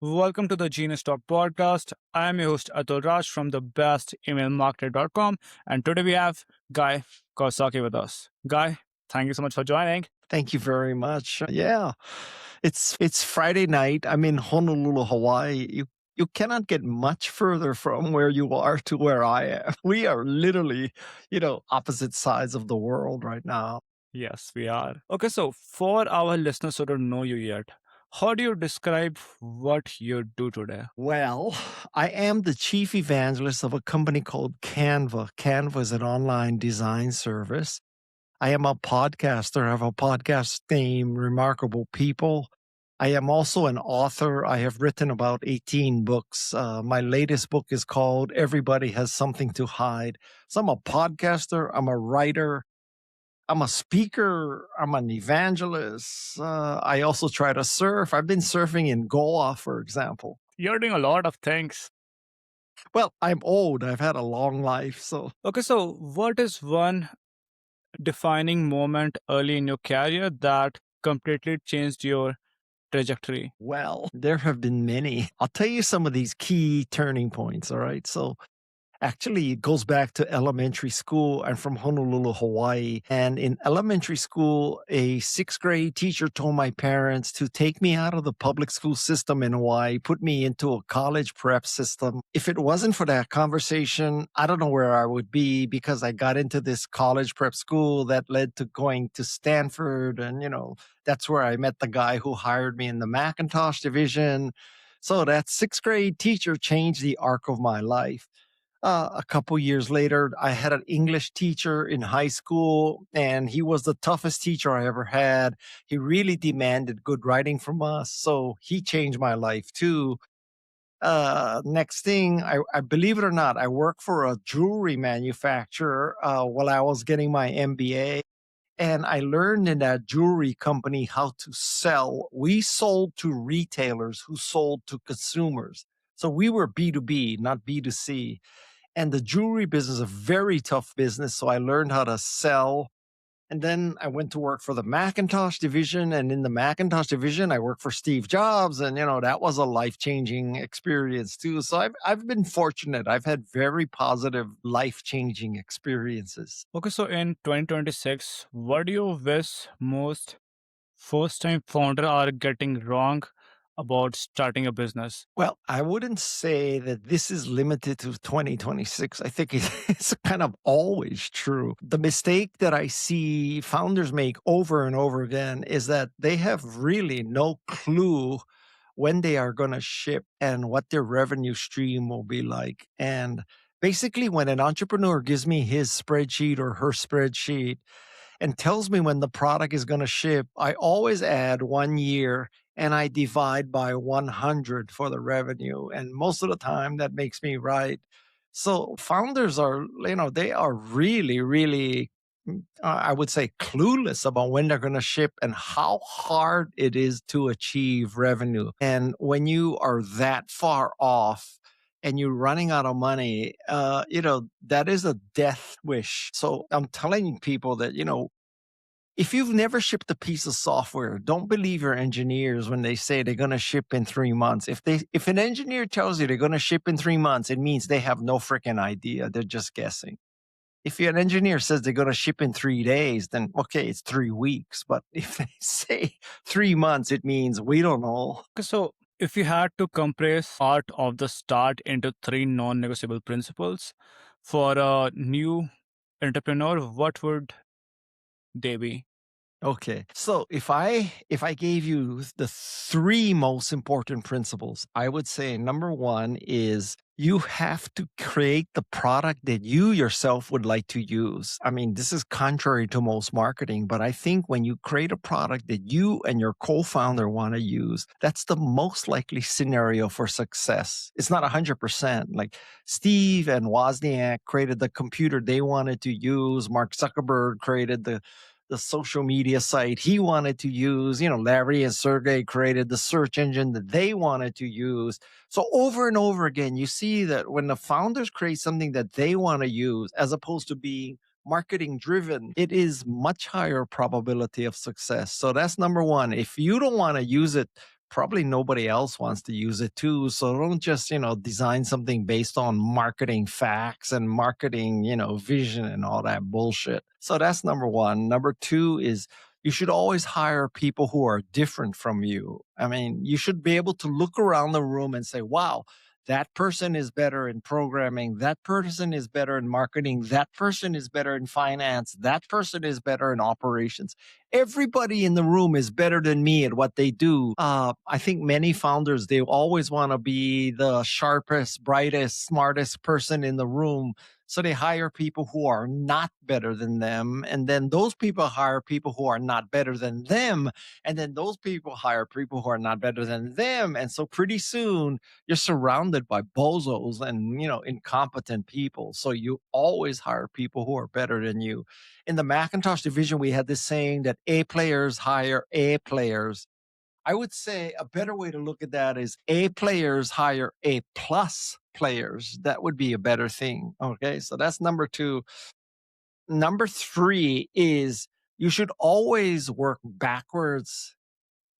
Welcome to the Genius Talk podcast. I am your host Atul Raj from the bestemailmarketer.com, and today we have Guy Kawasaki with us. Guy, thank you so much for joining. Thank you very much. Yeah, it's Friday night. I'm in Honolulu, Hawaii. You cannot get much further from where you are to where I am. We are literally, opposite sides of the world right now. Yes, we are. Okay, so for our listeners who don't know you yet, how do you describe what you do today? Well, I am the chief evangelist of a company called Canva. Canva is an online design service. I am a podcaster. I have a podcast named Remarkable People. I am also an author. I have written about 18 books. My latest book is called Everybody Has Something to Hide. So I'm a podcaster. I'm a writer. I'm a speaker. I'm an evangelist. I also try to surf. I've been surfing in Goa, for example. You're doing a lot of things. Well, I'm old. I've had a long life. So, Okay, so what is one defining moment early in your career that completely changed your trajectory? well, there have been many. I'll tell you some of these key turning points. All right. So, actually, it goes back to elementary school. I'm from Honolulu, Hawaii. And in elementary school, a sixth grade teacher told my parents to take me out of the public school system in Hawaii, put me into a college prep system. If it wasn't for that conversation, I don't know where I would be because I got into this college prep school that led to going to Stanford. And, that's where I met the guy who hired me in the Macintosh division. So that sixth grade teacher changed the arc of my life. A couple years later, I had an English teacher in high school, and he was the toughest teacher I ever had. He really demanded good writing from us, so he changed my life too. Next thing, I believe it or not, I worked for a jewelry manufacturer while I was getting my MBA. And I learned in that jewelry company how to sell. We sold to retailers who sold to consumers. So we were B2B, not B2C. And the jewelry business is a very tough business. So I learned how to sell. And then I went to work for the Macintosh division. And in the Macintosh division, I worked for Steve Jobs. And, that was a life changing experience too. So I've been fortunate. I've had very positive life changing experiences. Okay, so in 2026, what do you wish most first time founder are getting wrong about starting a business? Well, I wouldn't say that this is limited to 2026. I think it's kind of always true. The mistake that I see founders make over and over again is that they have really no clue when they are going to ship and what their revenue stream will be like. And basically, when an entrepreneur gives me his spreadsheet or her spreadsheet and tells me when the product is going to ship, I always add 1 year and I divide by 100 for the revenue. And most of the time that makes me right. So founders are, they are really, really, I would say, clueless about when they're going to ship and how hard it is to achieve revenue. And when you are that far off, and you're running out of money, that is a death wish. So I'm telling people that, if you've never shipped a piece of software, don't believe your engineers when they say they're going to ship in 3 months. If an engineer tells you they're going to ship in 3 months, it means they have no freaking idea. They're just guessing. If an engineer says they're going to ship in 3 days, then okay, it's 3 weeks. But if they say 3 months, it means we don't know. Okay, so if you had to compress part of the start into three non-negotiable principles for a new entrepreneur, what would they be? Okay. So if I gave you the three most important principles, I would say number one is you have to create the product that you yourself would like to use. I mean, this is contrary to most marketing, but I think when you create a product that you and your co-founder want to use, that's the most likely scenario for success. It's not 100%. Like Steve and Wozniak created the computer they wanted to use. Mark Zuckerberg created the social media site he wanted to use. Larry and Sergey created the search engine that they wanted to use. So over and over again, you see that when the founders create something that they want to use, as opposed to being marketing driven, it is much higher probability of success. So that's number one. If you don't want to use it probably nobody else wants to use it too. So don't just, design something based on marketing facts and marketing, vision and all that bullshit. So that's number one. Number two is you should always hire people who are different from you. I mean, you should be able to look around the room and say, wow, that person is better in programming. That person is better in marketing. That person is better in finance. That person is better in operations. Everybody in the room is better than me at what they do. I think many founders, they always want to be the sharpest, brightest, smartest person in the room. So they hire people who are not better than them. And then those people hire people who are not better than them. And then those people hire people who are not better than them. And so pretty soon you're surrounded by bozos and, incompetent people. So you always hire people who are better than you. In the Macintosh division, we had this saying that A players hire A players. I would say a better way to look at that is A players hire A plus players. That would be a better thing. Okay. So that's number two. Number three is you should always work backwards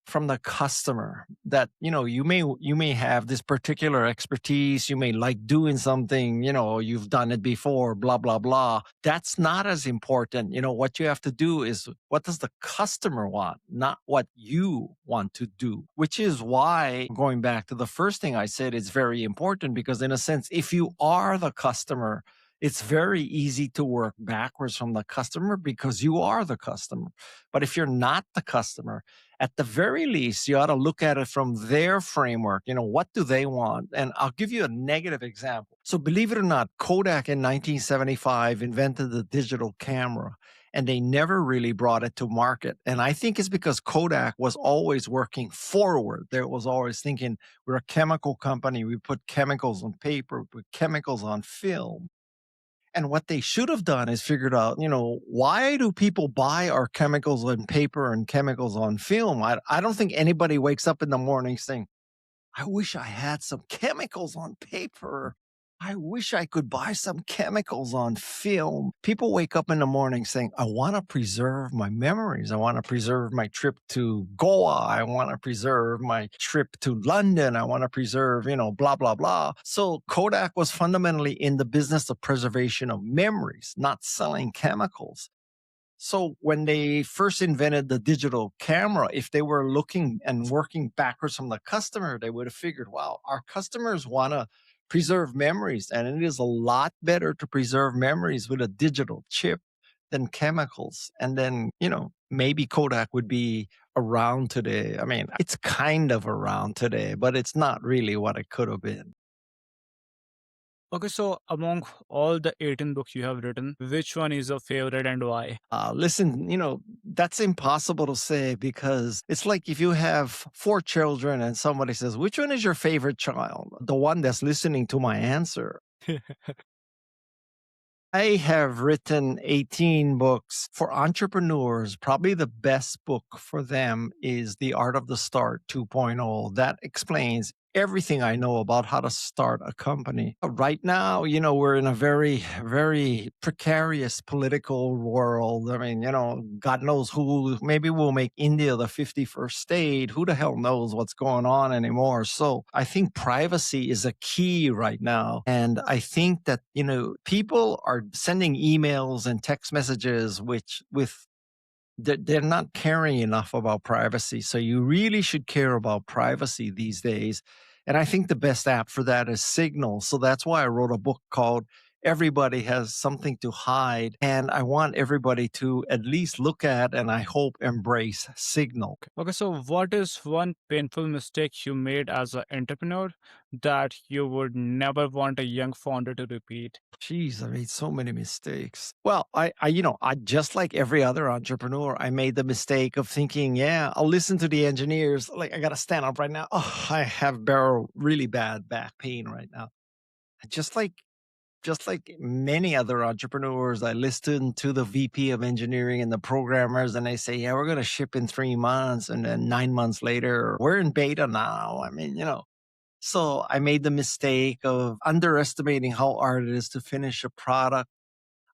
from the customer. That you may have this particular expertise, you may like doing something, you've done it before, blah blah blah. That's not as important. What you have to do is, what does the customer want, not what you want to do. Which is why, going back to the first thing I said, it's very important, because in a sense, if you are the customer, it's very easy to work backwards from the customer because you are the customer. But if you're not the customer, at the very least, you ought to look at it from their framework. What do they want? And I'll give you a negative example. So, believe it or not, Kodak in 1975 invented the digital camera, and they never really brought it to market. And I think it's because Kodak was always working forward. They was always thinking, we're a chemical company. We put chemicals on paper, we put chemicals on film. And what they should have done is figured out, why do people buy our chemicals on paper and chemicals on film? I don't think anybody wakes up in the morning saying, I wish I had some chemicals on paper. I wish I could buy some chemicals on film. People wake up in the morning saying, I want to preserve my memories. I want to preserve my trip to Goa. I want to preserve my trip to London. I want to preserve, blah, blah, blah. So Kodak was fundamentally in the business of preservation of memories, not selling chemicals. So when they first invented the digital camera, if they were looking and working backwards from the customer, they would have figured, wow, our customers want to preserve memories. And it is a lot better to preserve memories with a digital chip than chemicals. And then, maybe Kodak would be around today. I mean, it's kind of around today, but it's not really what it could have been. Okay, so among all the 18 books you have written, which one is your favorite and why? Listen, that's impossible to say, because it's like if you have four children and somebody says, which one is your favorite child? The one that's listening to my answer. I have written 18 books for entrepreneurs. Probably the best book for them is The Art of the Start 2.0. That explains everything I know about how to start a company. Right now, we're in a very, very precarious political world. I mean, God knows who, maybe we'll make India the 51st state. Who the hell knows what's going on anymore? So I think privacy is a key right now. And I think that, people are sending emails and text messages, which with they're not caring enough about privacy. So you really should care about privacy these days. And I think the best app for that is Signal. So that's why I wrote a book called Everybody Has Something to Hide. And I want everybody to at least look at, and I hope embrace, Signal. Okay, so what is one painful mistake you made as an entrepreneur that you would never want a young founder to repeat? Jeez, I made so many mistakes. Well, I just like every other entrepreneur, I made the mistake of thinking, yeah, I'll listen to the engineers. Like, I got to stand up right now. Oh, I have really bad back pain right now. Just like, just like many other entrepreneurs, I listen to the VP of engineering and the programmers, and they say, yeah, we're going to ship in 3 months. And then 9 months later, we're in beta now. I mean, so I made the mistake of underestimating how hard it is to finish a product.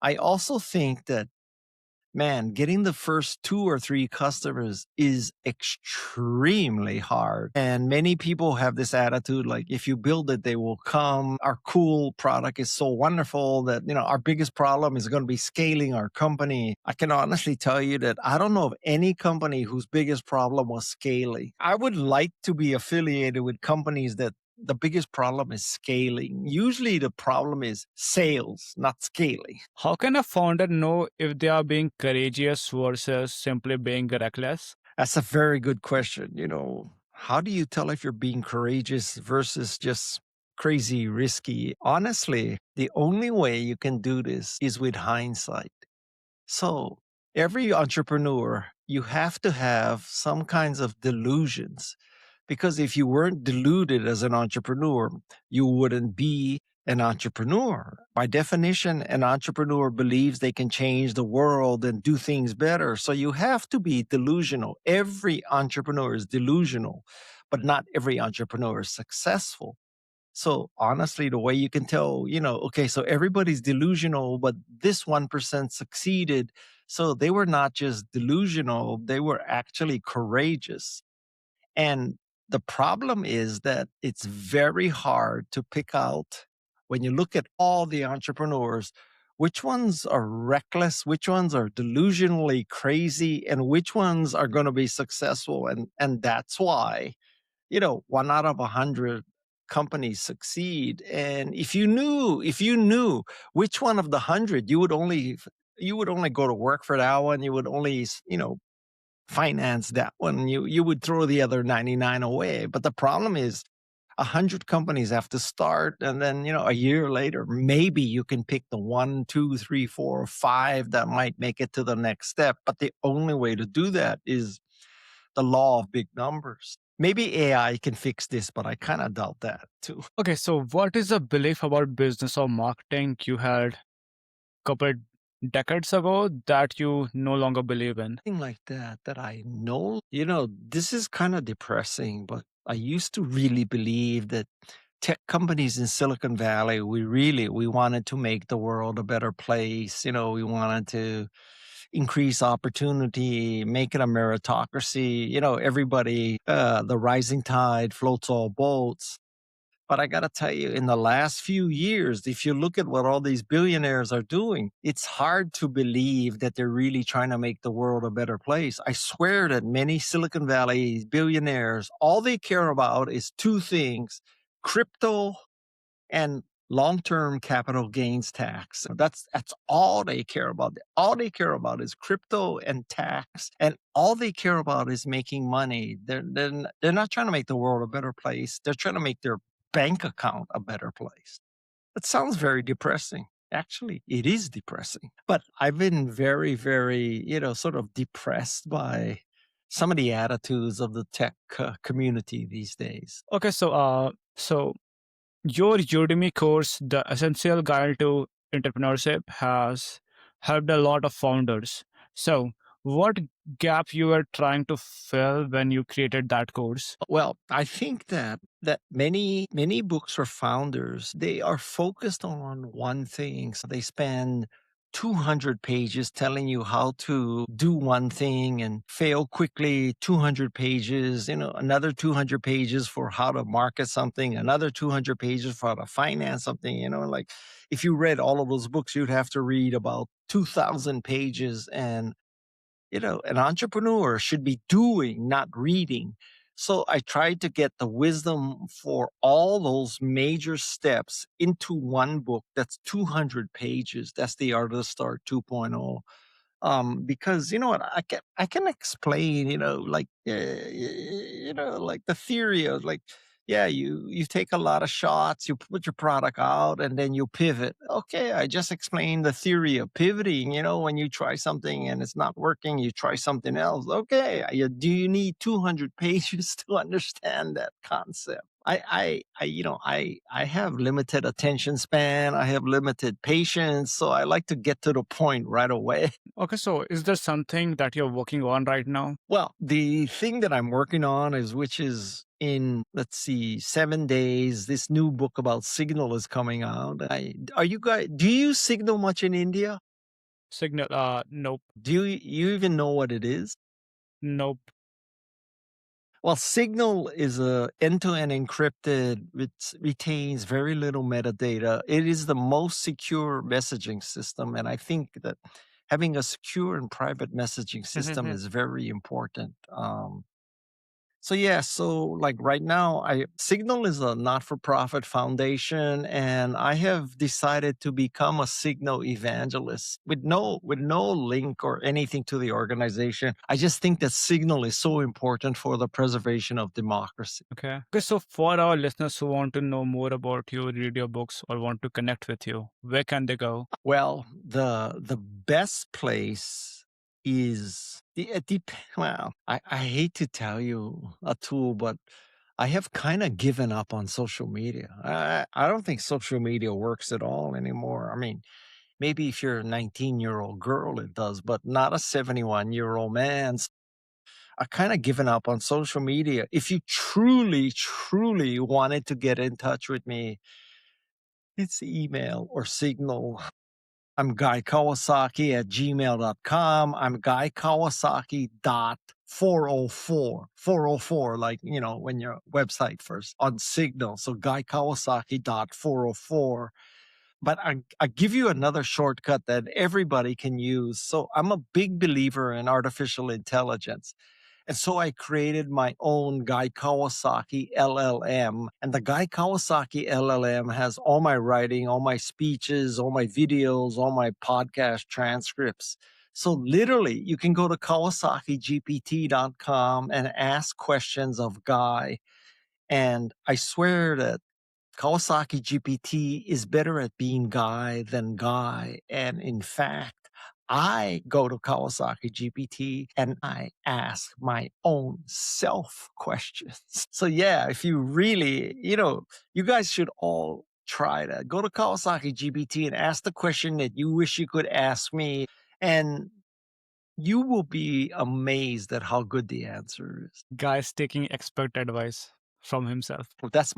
I also think that man, getting the first 2 or 3 customers is extremely hard. And many people have this attitude like, if you build it, they will come. Our cool product is so wonderful that, our biggest problem is going to be scaling our company. I can honestly tell you that I don't know of any company whose biggest problem was scaling. I would like to be affiliated with companies that the biggest problem is scaling. Usually the problem is sales, not scaling. How can a founder know if they are being courageous versus simply being reckless? That's a very good question. How do you tell if you're being courageous versus just crazy risky? Honestly, the only way you can do this is with hindsight. So, every entrepreneur, you have to have some kinds of delusions because if you weren't deluded as an entrepreneur, you wouldn't be an entrepreneur. By definition, an entrepreneur believes they can change the world and do things better. So you have to be delusional. Every entrepreneur is delusional, but not every entrepreneur is successful. So honestly, the way you can tell, okay, so everybody's delusional, but this 1% succeeded. So they were not just delusional, they were actually courageous. And the problem is that it's very hard to pick out when you look at all the entrepreneurs, which ones are reckless, which ones are delusionally crazy, and which ones are going to be successful. And that's why, 1 out of 100 companies succeed. And if you knew which one of the 100, you would only go to work for that one. You would only, finance that one. You would throw the other 99 away. But the problem is 100 companies have to start, and then a year later, maybe you can pick the 1, 2, 3, 4, 5 that might make it to the next step. But the only way to do that is the law of big numbers. Maybe AI can fix this, but I kind of doubt that too. Okay, so what is a belief about business or marketing you had couple decades ago that you no longer believe in? Thing like that I know. This is kind of depressing, but I used to really believe that tech companies in Silicon Valley, we wanted to make the world a better place. We wanted to increase opportunity, make it a meritocracy. Everybody, the rising tide floats all boats. But I got to tell you, in the last few years, if you look at what all these billionaires are doing, it's hard to believe that they're really trying to make the world a better place. I swear that many Silicon Valley billionaires, all they care about is 2 things: crypto and long-term capital gains tax. That's all they care about. All they care about is crypto and tax, and all they care about is making money. They're not trying to make the world a better place. They're trying to make their bank account a better place. That sounds very depressing. Actually, it is depressing. But I've been very, very, sort of depressed by some of the attitudes of the tech community these days. Okay, so your Udemy course, The Essential Guide to Entrepreneurship, has helped a lot of founders. So, what gap you were trying to fill when you created that course? Well, I think that many books for founders, they are focused on one thing. So they spend 200 pages telling you how to do one thing and fail quickly, 200 pages, another 200 pages for how to market something, another 200 pages for how to finance something, like if you read all of those books, you'd have to read about 2,000 pages. And an entrepreneur should be doing, not reading. So I tried to get the wisdom for all those major steps into one book that's 200 pages. That's the Art of the Start 2.0. Because you know what, I can explain, like the theory of like, yeah, you take a lot of shots, you put your product out, and then you pivot. Okay, I just explained the theory of pivoting. When you try something and it's not working, you try something else. Okay, do you need 200 pages to understand that concept? I have limited attention span. I have limited patience, so I like to get to the point right away. Okay, so is there something that you're working on right now? Well, the thing that I'm working on is, which is in, let's see, 7 days, this new book about Signal is coming out. Do you use Signal much in India? Signal. Nope. Do you even know what it is? Nope. Well, Signal is a end-to-end encrypted, which retains very little metadata. It is the most secure messaging system, and I think that having a secure and private messaging system is very important. So yeah, so like right now, I Signal is a not-for-profit foundation, and I have decided to become a Signal evangelist with no link or anything to the organization. I just think that Signal is so important for the preservation of democracy. Okay. Okay. So for our listeners who want to know more about you, read your books, or want to connect with you, where can they go? Well, the best place is well, I hate to tell you, Atul, but I have kind of given up on social media. I don't think social media works at all anymore. I mean, maybe if you're a 19-year-old girl, it does, but not a 71-year-old man. I kind of given up on social media. If you truly, truly wanted to get in touch with me, it's email or Signal. I'm Guy Kawasaki at gmail.com. I'm Guy Kawasaki dot 404. 404, like, when your website first on Signal. So Guy Kawasaki dot 404. But I give you another shortcut that everybody can use. So I'm a big believer in artificial intelligence. And so I created my own Guy Kawasaki LLM. And the Guy Kawasaki LLM has all my writing, all my speeches, all my videos, all my podcast transcripts. So literally, you can go to kawasakigpt.com and ask questions of Guy. And I swear that Kawasaki GPT is better at being Guy than Guy. And in fact, I go to Kawasaki GPT and I ask my own self questions. So, yeah, if you really, you guys should all try that. Go to Kawasaki GPT and ask the question that you wish you could ask me. And you will be amazed at how good the answer is. Guys taking expert advice from himself. That's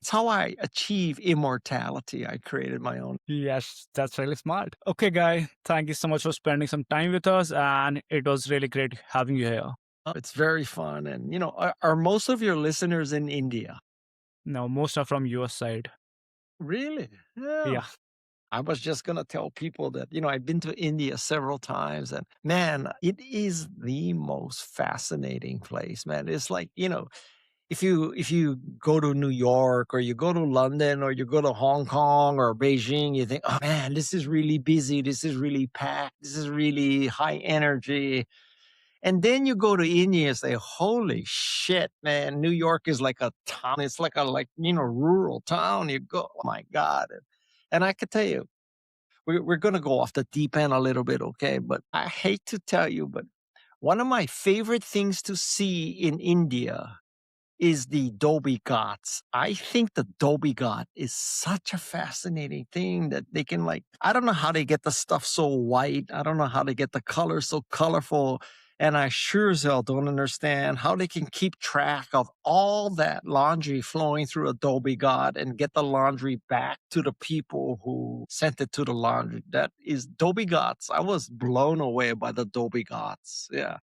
how I achieve immortality. I created my own. Yes, that's really smart. Okay, Guy, thank you so much for spending some time with us. And it was really great having you here. It's very fun. And, are most of your listeners in India? No, most are from US side. Really? Yeah. I was just going to tell people that, I've been to India several times and man, it is the most fascinating place, man. It's like, if you go to New York or you go to London or you go to Hong Kong or Beijing, you think, oh man, this is really busy. This is really packed. This is really high energy. And then you go to India and say, holy shit, man, New York is like a town. It's like rural town. You go, oh my God. And I could tell you, we're going to go off the deep end a little bit, okay? But I hate to tell you, but one of my favorite things to see in India is the Dolby Ghats. I think the Dolby Ghat is such a fascinating thing that they can I don't know how they get the stuff so white. I don't know how they get the color so colorful. And I sure as hell don't understand how they can keep track of all that laundry flowing through a Dolby Ghat and get the laundry back to the people who sent it to the laundry. That is Dolby Ghats. I was blown away by the Dolby Ghats. Yeah.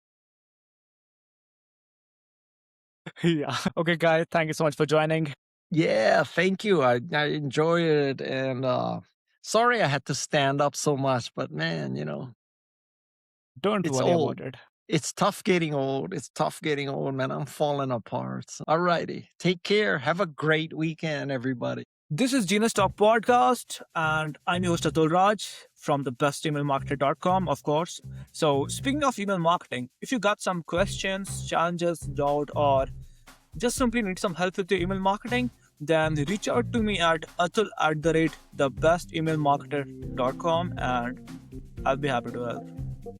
Yeah. Okay, Guy, thank you so much for joining. Yeah, thank you. I enjoyed it. And sorry I had to stand up so much, but man, Don't it's worry old. about it. It's tough getting old. It's tough getting old, man. I'm falling apart. So, all righty. Take care. Have a great weekend, everybody. This is Genius Talk Podcast, and I'm your host Atul Raj from the bestemailmarketer.com, of course. So, speaking of email marketing, if you got some questions, challenges, doubt, or just simply need some help with your email marketing, then reach out to me at atul@thebestemailmarketer.com and I'll be happy to help.